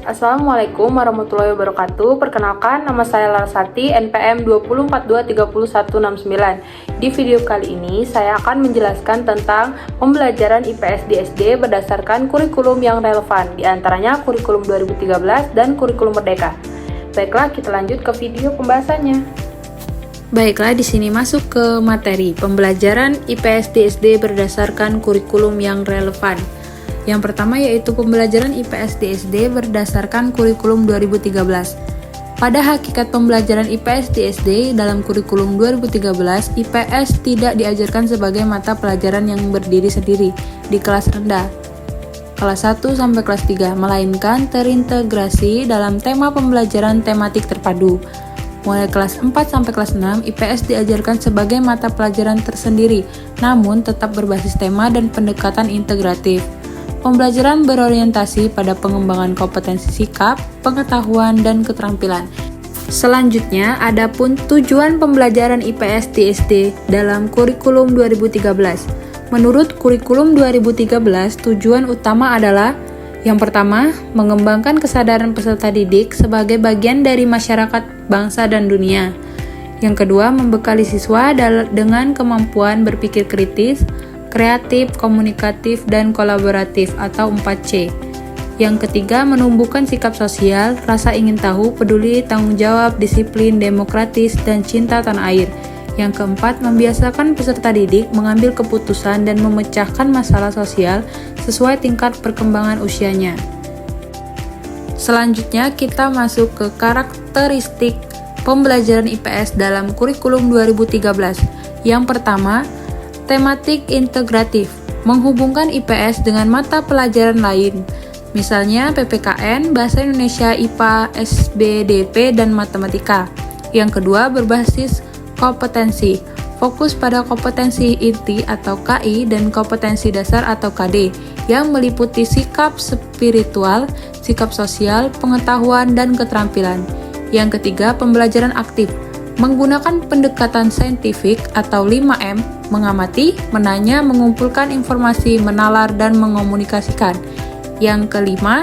Assalamualaikum warahmatullahi wabarakatuh. Perkenalkan, nama saya Larsati, NPM 20423169. Di video kali ini, saya akan menjelaskan tentang pembelajaran IPS di SD berdasarkan kurikulum yang relevan, di antaranya kurikulum 2013 dan kurikulum Merdeka. Baiklah, kita lanjut ke video pembahasannya. Baiklah, di sini masuk ke materi pembelajaran IPS di SD berdasarkan kurikulum yang relevan. Yang pertama yaitu pembelajaran IPS di SD berdasarkan kurikulum 2013. Pada hakikat pembelajaran IPS di SD dalam kurikulum 2013, IPS tidak diajarkan sebagai mata pelajaran yang berdiri sendiri di kelas rendah, kelas 1 sampai kelas 3, melainkan terintegrasi dalam tema pembelajaran tematik terpadu. Mulai kelas 4 sampai kelas 6, IPS diajarkan sebagai mata pelajaran tersendiri, namun tetap berbasis tema dan pendekatan integratif. Pembelajaran berorientasi pada pengembangan kompetensi sikap, pengetahuan, dan keterampilan. Selanjutnya, adapun tujuan pembelajaran IPS di SD dalam kurikulum 2013. Menurut kurikulum 2013, tujuan utama adalah yang pertama, mengembangkan kesadaran peserta didik sebagai bagian dari masyarakat, bangsa, dan dunia. Yang kedua, membekali siswa dengan kemampuan berpikir kritis, kreatif, komunikatif, dan kolaboratif atau 4C. Yang ketiga, menumbuhkan sikap sosial, rasa ingin tahu, peduli, tanggung jawab, disiplin, demokratis, dan cinta tanah air. Yang keempat, membiasakan peserta didik mengambil keputusan dan memecahkan masalah sosial sesuai tingkat perkembangan usianya. Selanjutnya, kita masuk ke karakteristik pembelajaran IPS dalam kurikulum 2013. Yang pertama, tematik integratif, menghubungkan IPS dengan mata pelajaran lain, misalnya PPKN, Bahasa Indonesia, IPA, SBDP, dan Matematika. Yang kedua, berbasis kompetensi, fokus pada kompetensi inti atau KI dan kompetensi dasar atau KD, yang meliputi sikap spiritual, sikap sosial, pengetahuan, dan keterampilan. Yang ketiga, pembelajaran aktif, menggunakan pendekatan saintifik atau 5M, mengamati, menanya, mengumpulkan informasi, menalar, dan mengomunikasikan. Yang kelima,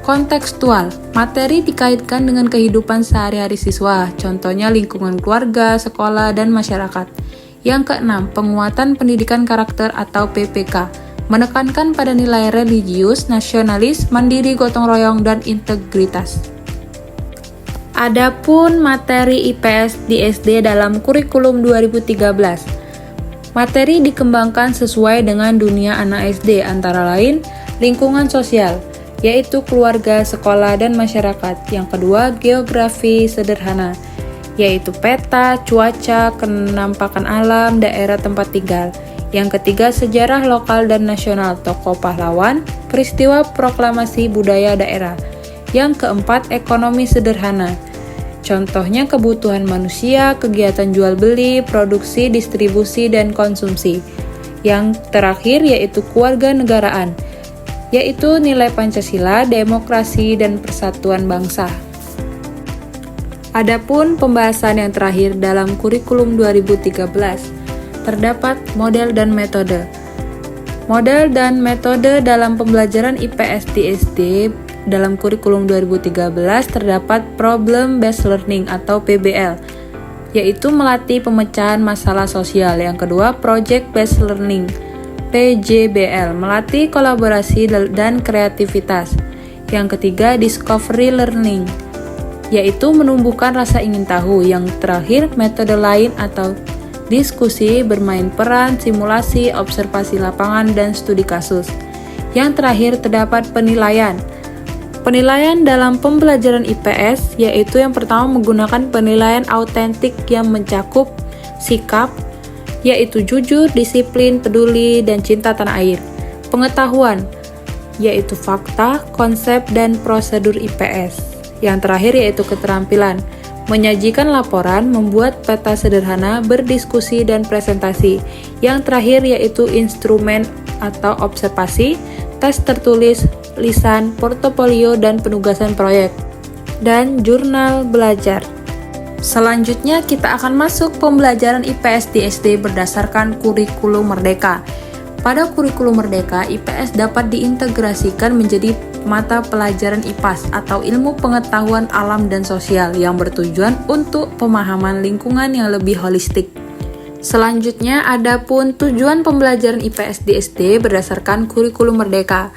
kontekstual, materi dikaitkan dengan kehidupan sehari-hari siswa, contohnya lingkungan keluarga, sekolah, dan masyarakat. Yang keenam, penguatan pendidikan karakter atau PPK, menekankan pada nilai religius, nasionalis, mandiri, gotong royong, dan integritas. Adapun materi IPS di SD dalam kurikulum 2013. Materi dikembangkan sesuai dengan dunia anak SD, antara lain lingkungan sosial, yaitu keluarga, sekolah, dan masyarakat. Yang kedua, geografi sederhana, yaitu peta, cuaca, kenampakan alam, daerah tempat tinggal. Yang ketiga, sejarah lokal dan nasional, tokoh pahlawan, peristiwa proklamasi budaya daerah. Yang keempat, ekonomi sederhana, contohnya kebutuhan manusia, kegiatan jual beli, produksi, distribusi, dan konsumsi. Yang terakhir yaitu kewarganegaraan, yaitu nilai Pancasila, demokrasi, dan persatuan bangsa. Adapun pembahasan yang terakhir dalam kurikulum 2013, terdapat model dan metode. Model dan metode dalam pembelajaran IPS di SD dalam kurikulum 2013 terdapat Problem Based Learning atau PBL, yaitu melatih pemecahan masalah sosial. Yang kedua, Project Based Learning, PJBL, melatih kolaborasi dan kreativitas. Yang ketiga, Discovery Learning, yaitu menumbuhkan rasa ingin tahu. Yang terakhir, metode lain atau diskusi, bermain peran, simulasi, observasi lapangan, dan studi kasus. Yang terakhir, terdapat penilaian. Penilaian dalam pembelajaran IPS yaitu yang pertama menggunakan penilaian autentik yang mencakup sikap, yaitu jujur, disiplin, peduli, dan cinta tanah air. Pengetahuan, yaitu fakta, konsep, dan prosedur IPS. Yang terakhir yaitu keterampilan, menyajikan laporan, membuat peta sederhana, berdiskusi, dan presentasi. Yang terakhir yaitu instrumen atau observasi, tes tertulis, lisan, portofolio, dan penugasan proyek, dan jurnal belajar. Selanjutnya kita akan masuk pembelajaran IPS di SD berdasarkan kurikulum Merdeka. Pada kurikulum Merdeka, IPS dapat diintegrasikan menjadi mata pelajaran IPAS atau Ilmu Pengetahuan Alam dan Sosial yang bertujuan untuk pemahaman lingkungan yang lebih holistik. Selanjutnya, adapun tujuan pembelajaran IPS di SD berdasarkan kurikulum merdeka.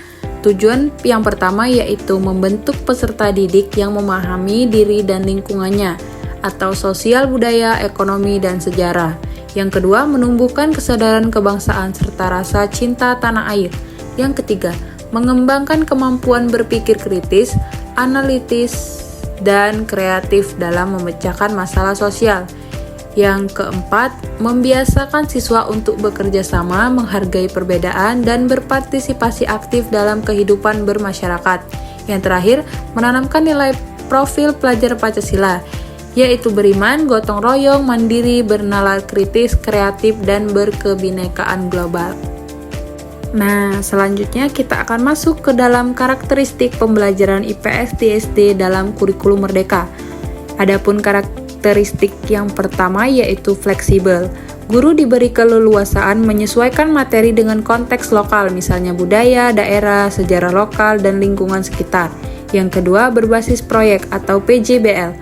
Tujuan yang pertama yaitu membentuk peserta didik yang memahami diri dan lingkungannya, atau sosial, budaya, ekonomi, dan sejarah. Yang kedua, menumbuhkan kesadaran kebangsaan serta rasa cinta tanah air. Yang ketiga, mengembangkan kemampuan berpikir kritis, analitis, dan kreatif dalam memecahkan masalah sosial. Yang keempat, membiasakan siswa untuk bekerja sama, menghargai perbedaan, dan berpartisipasi aktif dalam kehidupan bermasyarakat. Yang terakhir, menanamkan nilai profil pelajar Pancasila, yaitu beriman, gotong royong, mandiri, bernalar kritis, kreatif, dan berkebinekaan global. Nah, selanjutnya kita akan masuk ke dalam karakteristik pembelajaran IPS di SD dalam kurikulum merdeka. Adapun karakteristik yang pertama yaitu fleksibel. Guru diberi keleluasaan menyesuaikan materi dengan konteks lokal, misalnya budaya, daerah, sejarah lokal, dan lingkungan sekitar. Yang kedua, berbasis proyek atau PJBL.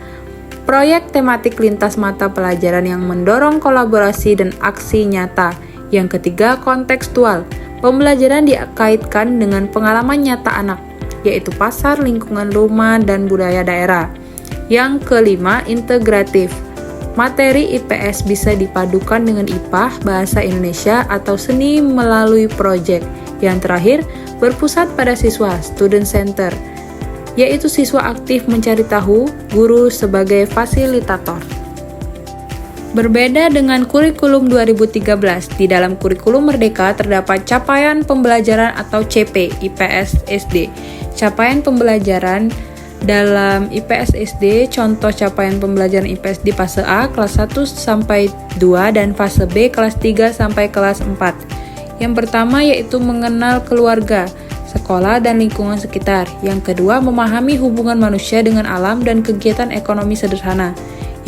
Proyek tematik lintas mata pelajaran yang mendorong kolaborasi dan aksi nyata. Yang ketiga, kontekstual. Pembelajaran dikaitkan dengan pengalaman nyata anak, yaitu pasar, lingkungan rumah, dan budaya daerah. Yang kelima, integratif. Materi IPS bisa dipadukan dengan IPA, bahasa Indonesia, atau seni melalui proyek. Yang terakhir, berpusat pada siswa, student center, yaitu siswa aktif mencari tahu, guru sebagai fasilitator. Berbeda dengan kurikulum 2013, di dalam kurikulum merdeka terdapat capaian pembelajaran atau CP IPS SD. Capaian pembelajaran dalam IPS SD, contoh capaian pembelajaran IPS di fase A kelas 1 sampai 2 dan fase B kelas 3 sampai kelas 4. Yang pertama yaitu mengenal keluarga, sekolah, dan lingkungan sekitar. Yang kedua, memahami hubungan manusia dengan alam dan kegiatan ekonomi sederhana.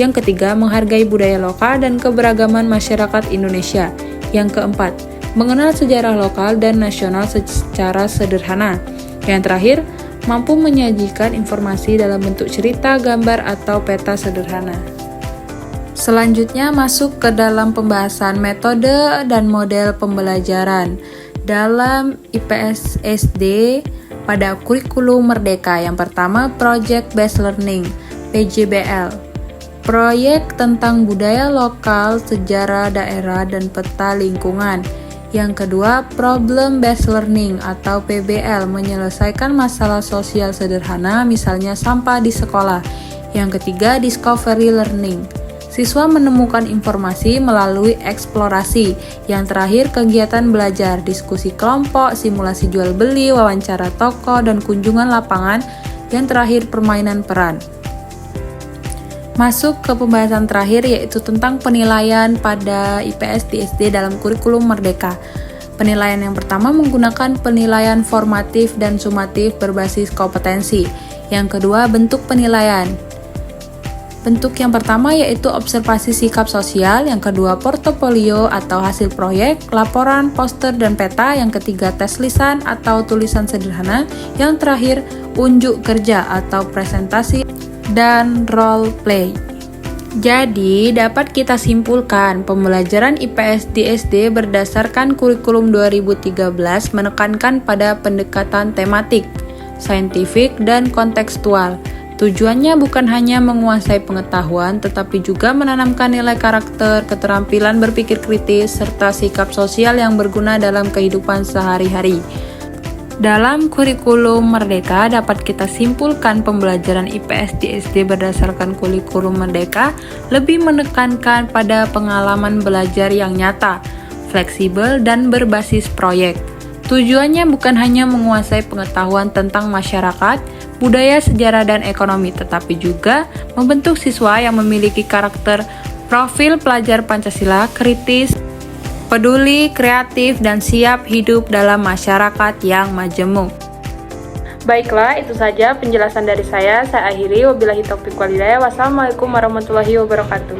Yang ketiga, menghargai budaya lokal dan keberagaman masyarakat Indonesia. Yang keempat, mengenal sejarah lokal dan nasional secara sederhana. Yang terakhir, mampu menyajikan informasi dalam bentuk cerita, gambar, atau peta sederhana. Selanjutnya masuk ke dalam pembahasan metode dan model pembelajaran dalam IPS SD pada kurikulum merdeka. Yang pertama, Project Based Learning, PJBL. Proyek tentang budaya lokal, sejarah daerah, dan peta lingkungan. Yang kedua, Problem Based Learning atau PBL, menyelesaikan masalah sosial sederhana, misalnya sampah di sekolah. Yang ketiga, Discovery Learning. Siswa menemukan informasi melalui eksplorasi. Yang terakhir, kegiatan belajar, diskusi kelompok, simulasi jual beli, wawancara toko, dan kunjungan lapangan. Yang terakhir, permainan peran. Masuk ke pembahasan terakhir yaitu tentang penilaian pada IPS di SD dalam kurikulum merdeka. Penilaian yang pertama menggunakan penilaian formatif dan sumatif berbasis kompetensi. Yang kedua, bentuk penilaian. Bentuk yang pertama yaitu observasi sikap sosial, yang kedua portofolio atau hasil proyek, laporan, poster, dan peta, yang ketiga tes lisan atau tulisan sederhana, yang terakhir unjuk kerja atau presentasi dan role play. Jadi, dapat kita simpulkan pembelajaran IPS di SD berdasarkan kurikulum 2013 menekankan pada pendekatan tematik, saintifik, dan kontekstual. Tujuannya bukan hanya menguasai pengetahuan, tetapi juga menanamkan nilai karakter, keterampilan berpikir kritis, serta sikap sosial yang berguna dalam kehidupan sehari-hari. Dalam kurikulum merdeka dapat kita simpulkan pembelajaran IPS di SD berdasarkan kurikulum merdeka lebih menekankan pada pengalaman belajar yang nyata, fleksibel, dan berbasis proyek. Tujuannya bukan hanya menguasai pengetahuan tentang masyarakat, budaya, sejarah, dan ekonomi, tetapi juga membentuk siswa yang memiliki karakter profil pelajar Pancasila, kritis, peduli, kreatif, dan siap hidup dalam masyarakat yang majemuk. Baiklah, itu saja penjelasan dari saya. Saya akhiri. Wabillahi taufiq wal hidayah. Wassalamualaikum warahmatullahi wabarakatuh.